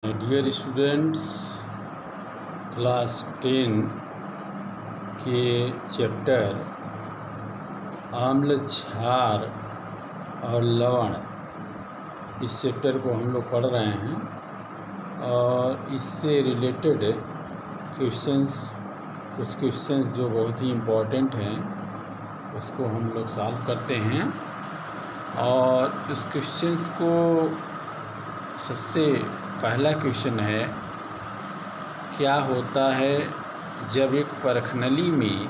Dear students, class 10 के chapter आम्ल क्षार और लवण, इस चैप्टर को हम लोग पढ़ रहे हैं और इससे रिलेटेड कुछ क्वेश्चंस जो बहुत ही इम्पोर्टेंट हैं उसको हम लोग सॉल्व करते हैं। और उस क्वेश्चंस को सबसे पहला क्वेश्चन है, क्या होता है जब एक परखनली में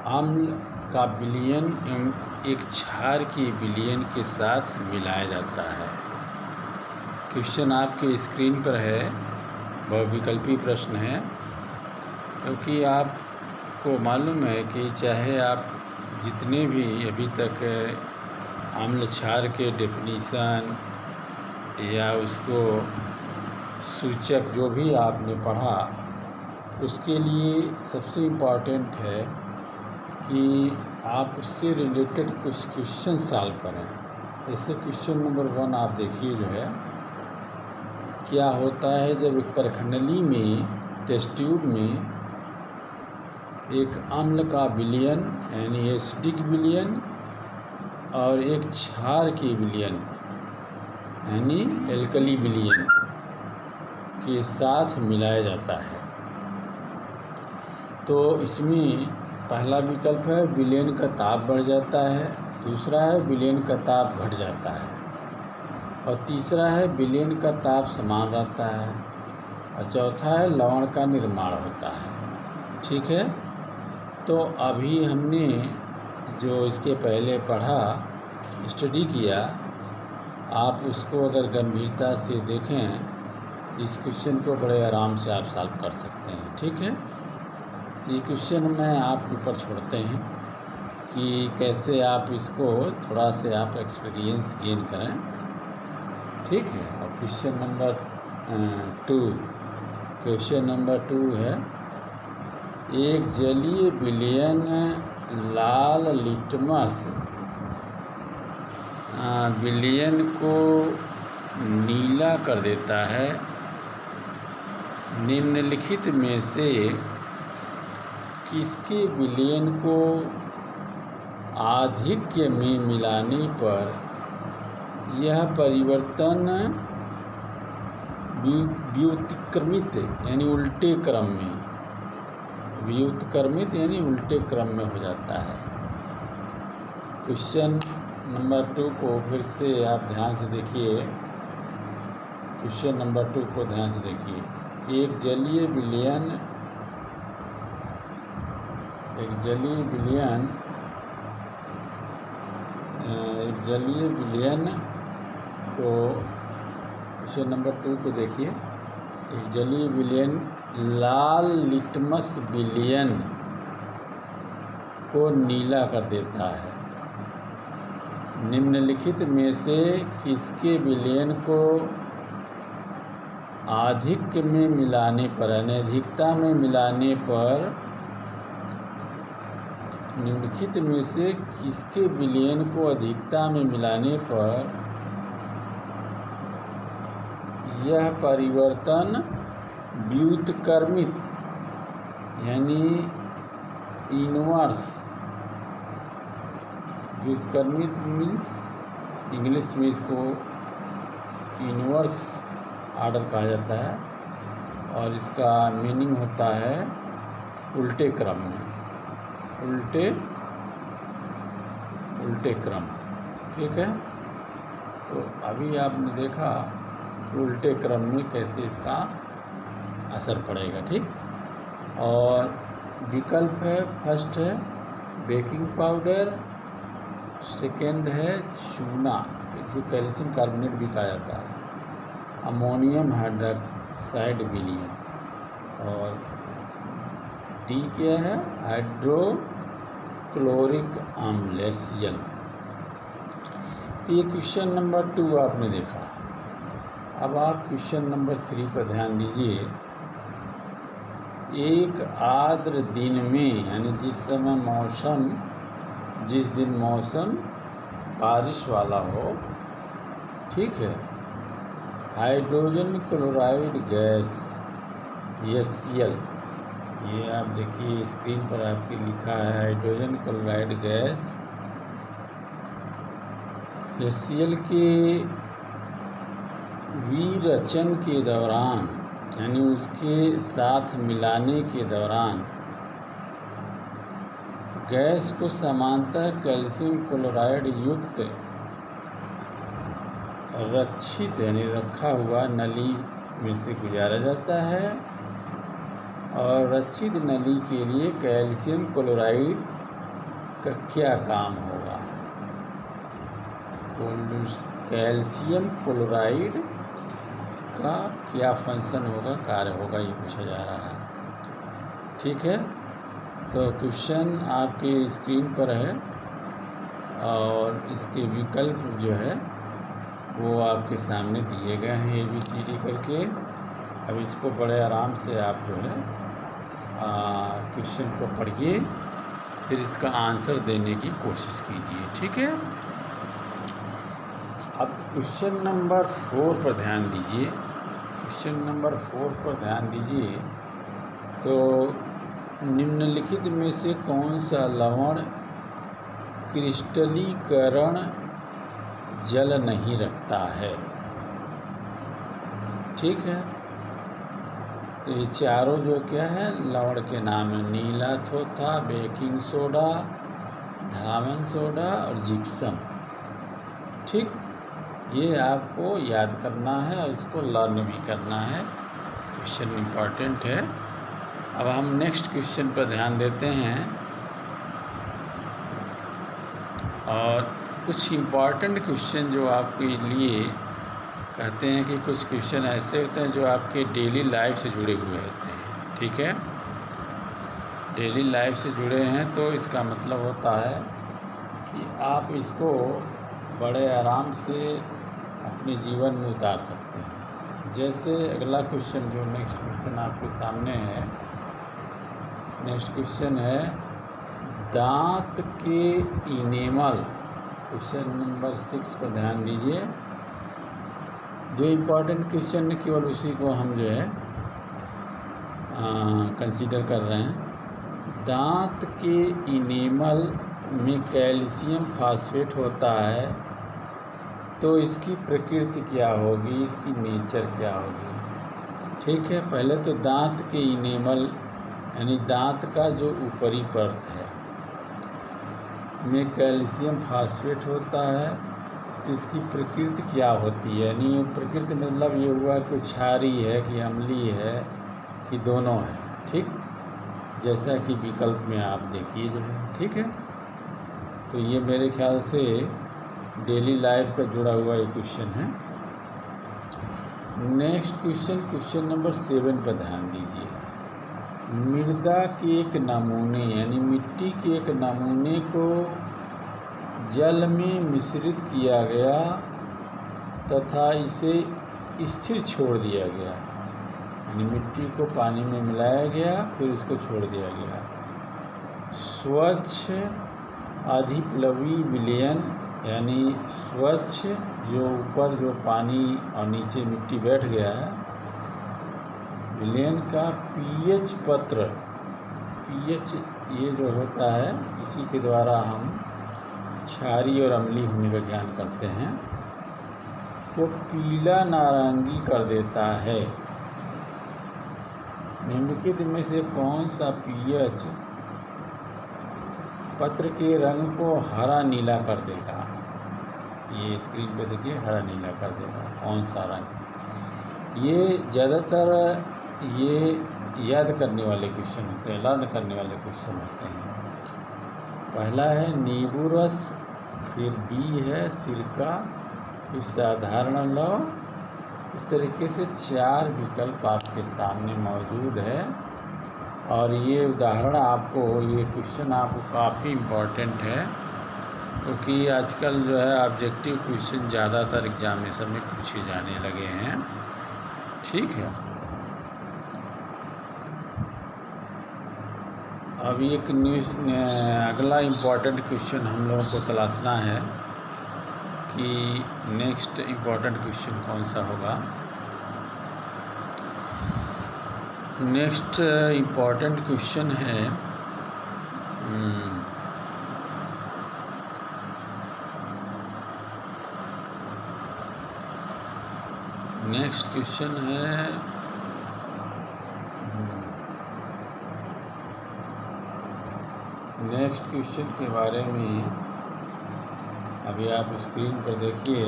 अम्ल का विलयन एवं एक क्षार की विलयन के साथ मिलाया जाता है। क्वेश्चन आपके स्क्रीन पर है, बहुविकल्पी प्रश्न है, क्योंकि आपको मालूम है कि चाहे आप जितने भी अभी तक अम्ल क्षार के डेफिनीशन या उसको सूचक जो भी आपने पढ़ा, उसके लिए सबसे इम्पॉर्टेंट है कि आप उससे रिलेटेड कुछ क्वेश्चन सॉल्व करें। जैसे क्वेश्चन नंबर 1 आप देखिए जो है, क्या होता है जब एक परखनली में टेस्ट ट्यूब में एक अम्ल का विलयन यानी एसिडिक विलयन और एक क्षार की विलयन यानी एल्कली विलयन के साथ मिलाया जाता है। तो इसमें पहला विकल्प है विलयन का ताप बढ़ जाता है, दूसरा है विलयन का ताप घट जाता है और तीसरा है विलयन का ताप समान रहता है और चौथा है लवण का निर्माण होता है। ठीक है, तो अभी हमने जो इसके पहले पढ़ा, स्टडी किया, आप उसको अगर गंभीरता से देखें इस क्वेश्चन को बड़े आराम से आप सॉल्व कर सकते हैं। ठीक है, ये क्वेश्चन में आपके ऊपर छोड़ते हैं कि कैसे आप इसको थोड़ा से आप एक्सपीरियंस गेन करें। ठीक है, और क्वेश्चन नंबर 2 है, एक जलीय विलयन लाल लिटमस विलयन को नीला कर देता है। निम्नलिखित में से किसके विलयन को आधिक्य में मिलाने पर यह परिवर्तन व्युत्क्रमित यानी उल्टे क्रम में हो जाता है। क्वेश्चन नंबर 2 को फिर से आप ध्यान से देखिए। क्वेश्चन नंबर 2 को ध्यान से देखिए। एक जलीय विलयन को, क्वेश्चन नंबर 2 को देखिए। एक जलीय विलयन लाल लिटमस विलयन को नीला कर देता है। निम्नलिखित में से किसके विलयन को आधिक्य में मिलाने पर यानी अधिकता में मिलाने पर, निम्नलिखित में से किसके विलयन को अधिकता में मिलाने पर यह परिवर्तन व्युत्क्रमित यानी इनवर्स, व्युत्क्रमित मीन्स इंग्लिश में इसको इनवर्स ऑर्डर कहा जाता है और इसका मीनिंग होता है उल्टे क्रम में, उल्टे क्रम। ठीक है, तो अभी आपने देखा उल्टे क्रम में कैसे इसका असर पड़ेगा। ठीक, और विकल्प है, फर्स्ट है बेकिंग पाउडर, सेकेंड है चूना, इसे कैल्शियम कार्बोनेट भी कहा जाता है, अमोनियम हाइड्रॉक्साइड विलयन, और डी क्या है हाइड्रोक्लोरिक अम्ल HCl। तो ये क्वेश्चन नंबर 2 आपने देखा। अब आप क्वेश्चन नंबर 3 पर ध्यान दीजिए। एक आर्द्र दिन में यानी जिस दिन मौसम बारिश वाला हो, ठीक है, हाइड्रोजन क्लोराइड गैस HCl, ये आप देखिए स्क्रीन पर आपकी लिखा है हाइड्रोजन क्लोराइड गैस HCl के विरचन के दौरान, यानी उसके साथ मिलाने के दौरान गैस को समानतः कैल्शियम क्लोराइड युक्त रक्षित यानी रखा हुआ नली में से गुजारा जाता है। और रक्षित नली के लिए कैल्शियम क्लोराइड का क्या काम होगा? कैल्शियम क्लोराइड का क्या फंक्शन होगा, कार्य होगा, ये पूछा जा रहा है। ठीक है, तो क्वेश्चन आपके स्क्रीन पर है और इसके विकल्प जो है वो आपके सामने दिए गए हैं ABCD करके। अब इसको बड़े आराम से आप जो है क्वेश्चन को पढ़िए, फिर इसका आंसर देने की कोशिश कीजिए। ठीक है, अब क्वेश्चन नंबर 4 पर ध्यान दीजिए। क्वेश्चन नंबर 4 पर ध्यान दीजिए। तो निम्नलिखित में से कौन सा लवण क्रिस्टलीकरण जल नहीं रखता है? ठीक है, तो ये चारों जो क्या है लवण के नाम है, नीला थोथा, बेकिंग सोडा, धामन सोडा और जिप्सम। ठीक, ये आपको याद करना है और इसको लर्न भी करना है। क्वेश्चन इम्पॉर्टेंट है। अब हम नेक्स्ट क्वेश्चन पर ध्यान देते हैं और कुछ इम्पॉर्टेंट क्वेश्चन जो आपके लिए कहते हैं कि कुछ क्वेश्चन ऐसे होते हैं जो आपके डेली लाइफ से जुड़े हुए होते हैं। ठीक है, डेली लाइफ से जुड़े हैं तो इसका मतलब होता है कि आप इसको बड़े आराम से अपने जीवन में उतार सकते हैं। जैसे अगला क्वेश्चन जो नेक्स्ट क्वेश्चन आपके सामने है, नेक्स्ट क्वेश्चन है दांत के इनेमल। क्वेश्चन नंबर 6 पर ध्यान दीजिए। जो इम्पोर्टेंट क्वेश्चन है केवल उसी को हम जो है कंसीडर कर रहे हैं। दांत के इनेमल में कैल्शियम फास्फेट होता है, तो इसकी प्रकृति क्या होगी, इसकी नेचर क्या होगी? ठीक है, पहले तो दांत के इनेमल यानी दांत का जो ऊपरी परत है में कैल्शियम फास्फेट होता है, तो इसकी प्रकृति क्या होती है? यानी प्रकृति मतलब ये हुआ कि क्षारीय है कि अम्लीय है कि दोनों है। ठीक, जैसा कि विकल्प में आप देखिए जो है। ठीक है, तो ये मेरे ख्याल से डेली लाइफ का जुड़ा हुआ एक क्वेश्चन है। नेक्स्ट क्वेश्चन, क्वेश्चन नंबर 7 पर ध्यान दीजिए। मृदा के एक नमूने यानी मिट्टी के एक नमूने को जल में मिश्रित किया गया तथा इसे स्थिर छोड़ दिया गया, यानी मिट्टी को पानी में मिलाया गया फिर इसको छोड़ दिया गया। स्वच्छ अधिप्लवी विलयन यानी स्वच्छ जो ऊपर जो पानी और नीचे मिट्टी बैठ गया है, विलयन का pH पत्र, pH ये जो होता है इसी के द्वारा हम क्षारीय और अम्लीय होने का ज्ञान करते हैं, तो पीला नारंगी कर देता है। निम्नलिखित में से कौन सा pH पत्र के रंग को हरा नीला कर देगा? ये स्क्रीन पे देखिए, हरा नीला कर देगा। कौन सा रंग? ये ज़्यादातर ये याद करने वाले क्वेश्चन होते हैं, लर्न करने वाले क्वेश्चन होते हैं। पहला है नींबू रस, फिर B है सिरका, फिर साधारण लवण। इस तरीके से 4 विकल्प आपके सामने मौजूद है और ये उदाहरण आपको, ये क्वेश्चन आपको काफ़ी इम्पोर्टेंट है क्योंकि आजकल जो है ऑब्जेक्टिव क्वेश्चन ज़्यादातर एग्जामिनेशन में पूछे जाने लगे हैं। ठीक है, अब एक अगला इम्पॉर्टेंट क्वेश्चन हम लोगों को तलाशना है कि नेक्स्ट इम्पॉर्टेंट क्वेश्चन कौन सा होगा। नेक्स्ट इम्पॉर्टेंट क्वेश्चन है नेक्स्ट क्वेश्चन के बारे में अभी आप स्क्रीन पर देखिए।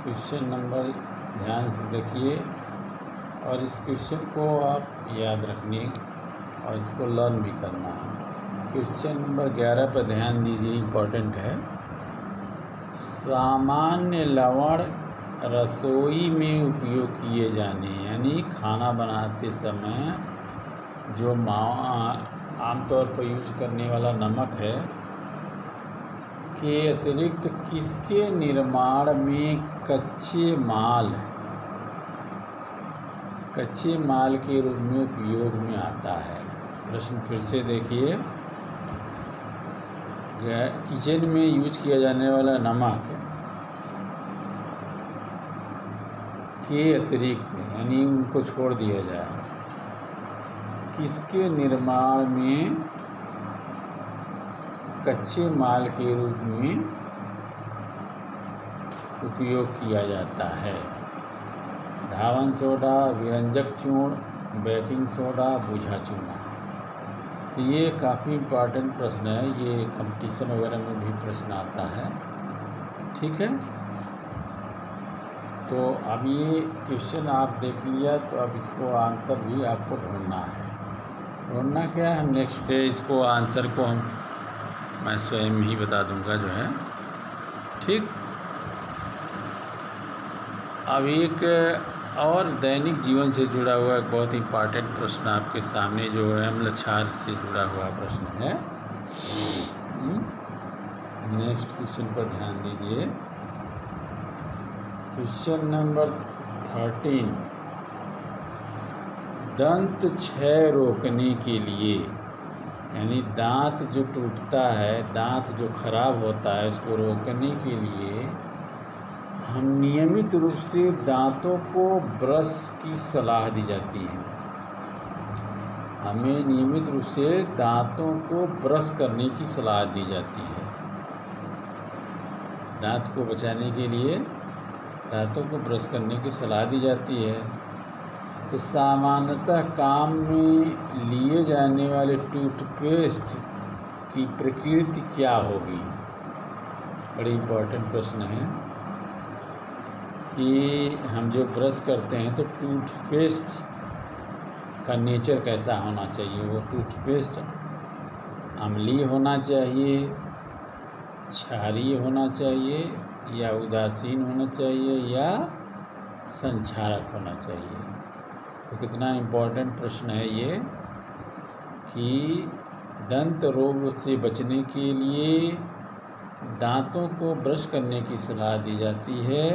क्वेश्चन नंबर ध्यान से देखिए और इस क्वेश्चन को आप याद रखने और इसको लर्न भी करना है। क्वेश्चन नंबर 11 पर ध्यान दीजिए, इम्पोर्टेंट है। सामान्य लवण रसोई में उपयोग किए जाने यानी खाना बनाते समय जो आमतौर पर यूज करने वाला नमक है के अतिरिक्त किसके निर्माण में कच्चे माल के रूप में उपयोग में आता है। प्रश्न फिर से देखिए। किचन में यूज किया जाने वाला नमक के अतिरिक्त यानी उनको छोड़ दिया जाए, किसके निर्माण में कच्चे माल के रूप में उपयोग किया जाता है। धावन सोडा, व्यंजक चूर्ण, बेकिंग सोडा, बूझा चूना। तो ये काफ़ी इम्पॉर्टेंट प्रश्न है, ये कंपटीशन वगैरह में भी प्रश्न आता है। ठीक है, तो अब ये क्वेश्चन आप देख लिया तो अब इसको आंसर भी आपको ढूंढना है। ढूंढना क्या है, हम नेक्स्ट डे इसको आंसर को मैं स्वयं ही बता दूंगा जो है। ठीक, अब एक और दैनिक जीवन से जुड़ा हुआ एक बहुत इम्पॉर्टेंट प्रश्न आपके सामने जो है अम्ल क्षार से जुड़ा हुआ प्रश्न है। नेक्स्ट क्वेश्चन पर ध्यान दीजिए। क्वेश्चन नंबर 13, दंत क्षय रोकने के लिए यानी दांत जो टूटता है, दांत जो खराब होता है, उसको रोकने के लिए हम नियमित रूप से दांतों को ब्रश की सलाह दी जाती है। हमें नियमित रूप से दांतों को ब्रश करने की सलाह दी जाती है। दांत को बचाने के लिए दांतों को ब्रश करने की सलाह दी जाती है। तो सामान्यतः काम में लिए जाने वाले टूथपेस्ट की प्रकृति क्या होगी? बड़ी इम्पोर्टेंट प्रश्न है कि हम जो ब्रश करते हैं तो टूथपेस्ट का नेचर कैसा होना चाहिए? वो टूथपेस्ट अम्लीय होना चाहिए, क्षारीय होना चाहिए, या उदासीन होना चाहिए, या संक्षारक होना चाहिए? तो कितना इम्पोर्टेंट प्रश्न है ये कि दंत रोग से बचने के लिए दांतों को ब्रश करने की सलाह दी जाती है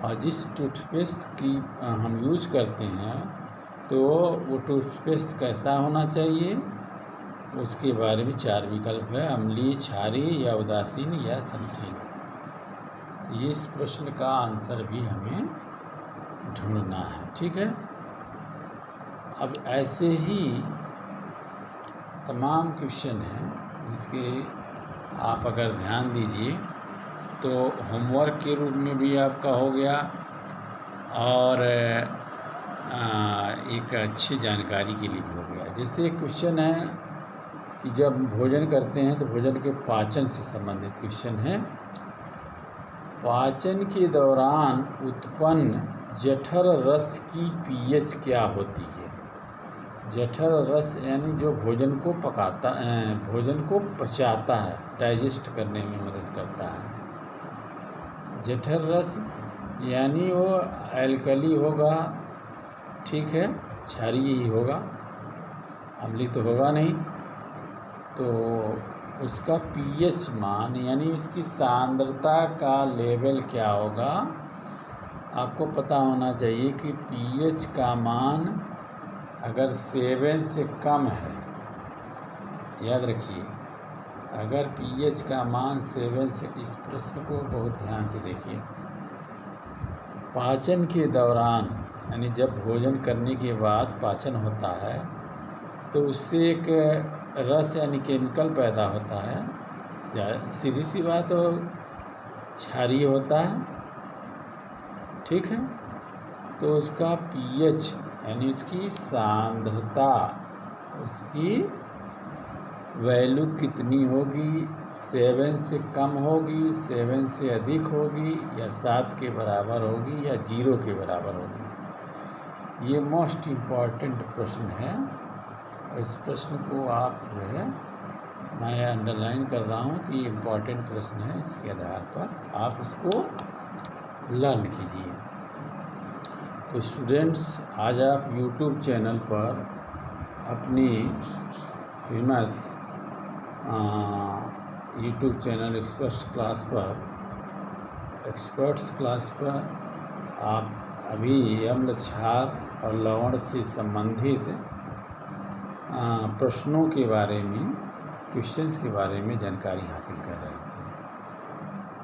और जिस टूथपेस्ट की हम यूज करते हैं तो वो टूथपेस्ट कैसा होना चाहिए, उसके बारे में 4 विकल्प है: अम्लीय, क्षारीय, या उदासीन, या संक्षारक। ये इस प्रश्न का आंसर भी हमें ढूंढना है। ठीक है, अब ऐसे ही तमाम क्वेश्चन हैं जिसके आप अगर ध्यान दीजिए तो होमवर्क के रूप में भी आपका हो गया और एक अच्छी जानकारी के लिए भी हो गया। जैसे एक क्वेश्चन है कि जब भोजन करते हैं तो भोजन के पाचन से संबंधित क्वेश्चन है। पाचन के दौरान उत्पन्न जठर रस की पीएच क्या होती है? जठर रस यानी जो भोजन को पचाता है, डाइजेस्ट करने में मदद करता है। जठर रस यानी वो एल्कली होगा, ठीक है, क्षारीय ही होगा, अम्लीय तो होगा नहीं। तो उसका पीएच मान यानी उसकी सांद्रता का लेवल क्या होगा, आपको पता होना चाहिए कि पीएच का मान अगर 7 से कम है, याद रखिए, अगर पीएच का मान 7 से, इस प्रश्न को बहुत ध्यान से देखिए, पाचन के दौरान यानी जब भोजन करने के बाद पाचन होता है तो उससे एक रस यानी केमिकल पैदा होता है। सीधी सी बात हो, क्षारीय होता है, ठीक है। तो उसका पीएच यानी उसकी सांद्रता, उसकी वैल्यू कितनी होगी, 7 से कम होगी, 7 से अधिक होगी, या 7 के बराबर होगी, या 0 के बराबर होगी। ये मोस्ट इम्पॉर्टेंट प्रश्न है। इस प्रश्न को आप जो है, मैं अंडरलाइन कर रहा हूँ कि इम्पॉर्टेंट प्रश्न है। इसके आधार पर आप इसको लर्न कीजिए। तो स्टूडेंट्स, आज आप यूट्यूब चैनल पर अपनी famous YouTube channel experts class पर आप अभी अम्ल, क्षार और लवण से संबंधित प्रश्नों के बारे में, क्वेश्चंस के बारे में जानकारी हासिल कर रहे थे।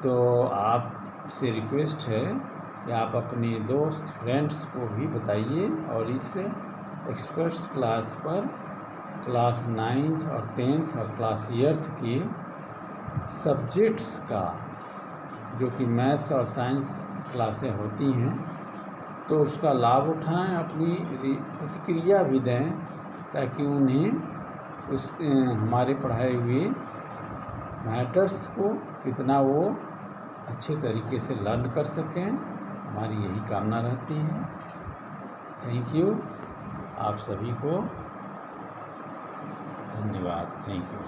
तो आपसे रिक्वेस्ट है कि आप अपने दोस्त, फ्रेंड्स को भी बताइए और इस एक्सपर्ट्स क्लास पर क्लास 9th और 10th और क्लास 8th के सब्जेक्ट्स का, जो कि मैथ्स और साइंस क्लासें होती हैं, तो उसका लाभ उठाएं, अपनी प्रतिक्रिया भी दें, ताकि उन्हें उस हमारे पढ़ाए हुए मैटर्स को कितना वो अच्छे तरीके से लर्न कर सकें। हमारी यही कामना रहती है। थैंक यू, आप सभी को धन्यवाद। Thank you.